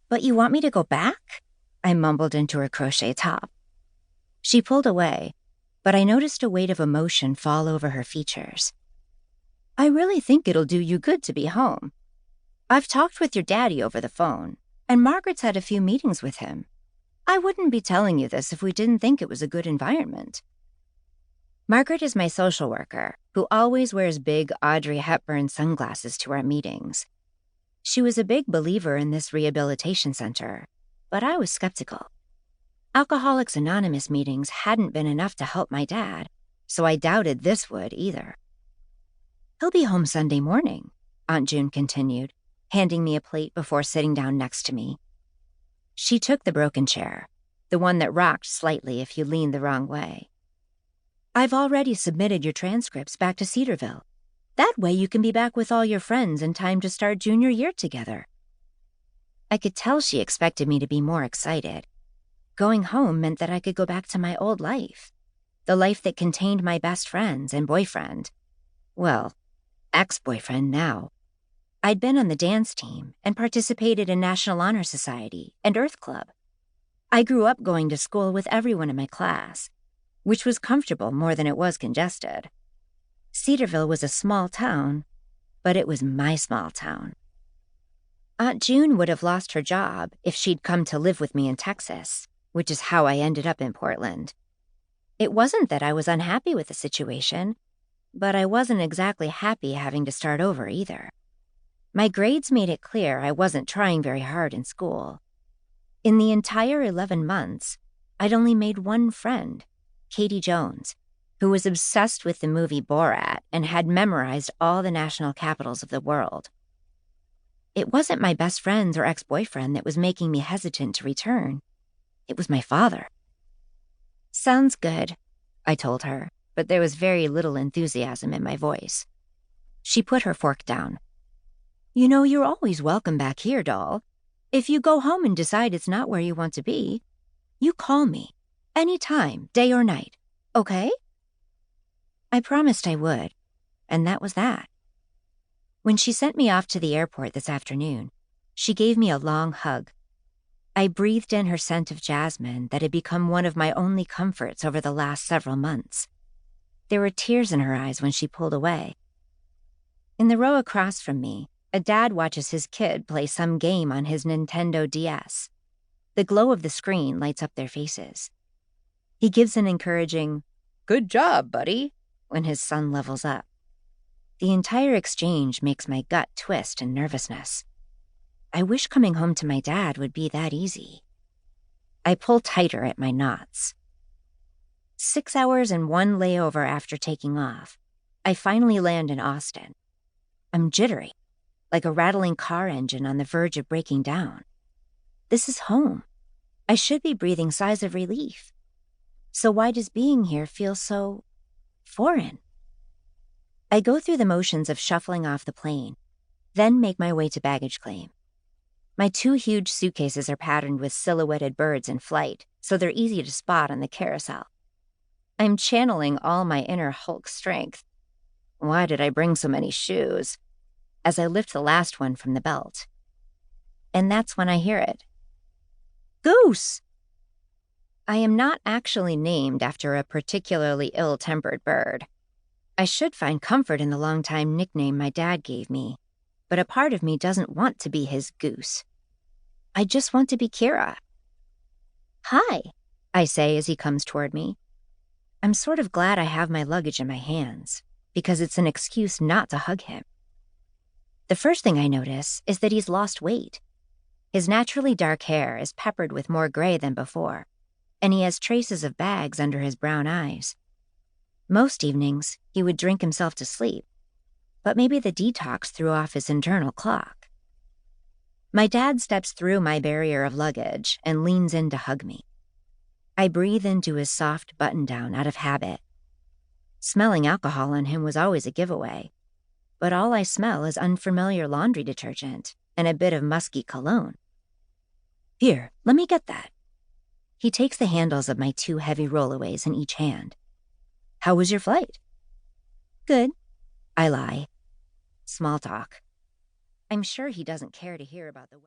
But you want me to go back? I mumbled into her crochet top. She pulled away, but I noticed a weight of emotion fall over her features. I really think it'll do you good to be home. I've talked with your daddy over the phone, and Margaret's had a few meetings with him. I wouldn't be telling you this if we didn't think it was a good environment. Margaret is my social worker, who always wears big Audrey Hepburn sunglasses to our meetings. She was a big believer in this rehabilitation center, but I was skeptical. Alcoholics Anonymous meetings hadn't been enough to help my dad, so I doubted this would either. He'll be home Sunday morning, Aunt June continued, handing me a plate before sitting down next to me. She took the broken chair, the one that rocked slightly if you leaned the wrong way. I've already submitted your transcripts back to Cedarville. That way you can be back with all your friends in time to start junior year together. I could tell she expected me to be more excited. Going home meant that I could go back to my old life, the life that contained my best friends and boyfriend. Well, ex-boyfriend now. I'd been on the dance team and participated in National Honor Society and Earth Club. I grew up going to school with everyone in my class, which was comfortable more than it was congested. Cedarville was a small town, but it was my small town. Aunt June would have lost her job if she'd come to live with me in Texas, which is how I ended up in Portland. It wasn't that I was unhappy with the situation, but I wasn't exactly happy having to start over either. My grades made it clear I wasn't trying very hard in school. In the entire 11 months, I'd only made one friend, Katie Jones, who was obsessed with the movie Borat and had memorized all the national capitals of the world. It wasn't my best friends or ex-boyfriend that was making me hesitant to return. It was my father. Sounds good, I told her, but there was very little enthusiasm in my voice. She put her fork down. You know, you're always welcome back here, doll. If you go home and decide it's not where you want to be, you call me. Anytime, day or night. Okay? I promised I would, and that was that. When she sent me off to the airport this afternoon, she gave me a long hug. I breathed in her scent of jasmine that had become one of my only comforts over the last several months. There were tears in her eyes when she pulled away. In the row across from me, a dad watches his kid play some game on his Nintendo DS. The glow of the screen lights up their faces. He gives an encouraging, "Good job, buddy," when his son levels up. The entire exchange makes my gut twist in nervousness. I wish coming home to my dad would be that easy. I pull tighter at my knots. 6 hours and one layover after taking off, I finally land in Austin. I'm jittery, like a rattling car engine on the verge of breaking down. This is home. I should be breathing sighs of relief. So why does being here feel so foreign? I go through the motions of shuffling off the plane, then make my way to baggage claim. My 2 huge suitcases are patterned with silhouetted birds in flight, so they're easy to spot on the carousel. I'm channeling all my inner Hulk strength. Why did I bring so many shoes? As I lift the last one from the belt. And that's when I hear it. Goose! I am not actually named after a particularly ill-tempered bird. I should find comfort in the long-time nickname my dad gave me, but a part of me doesn't want to be his goose. I just want to be Kira. Hi, I say as he comes toward me. I'm sort of glad I have my luggage in my hands, because it's an excuse not to hug him. The first thing I notice is that he's lost weight. His naturally dark hair is peppered with more gray than before, and he has traces of bags under his brown eyes. Most evenings, he would drink himself to sleep, but maybe the detox threw off his internal clock. My dad steps through my barrier of luggage and leans in to hug me. I breathe into his soft button-down out of habit. Smelling alcohol on him was always a giveaway, but all I smell is unfamiliar laundry detergent and a bit of musky cologne. Here, let me get that. He takes the handles of my 2 heavy rollaways in each hand. How was your flight? Good, I lie. Small talk. I'm sure he doesn't care to hear about the weather.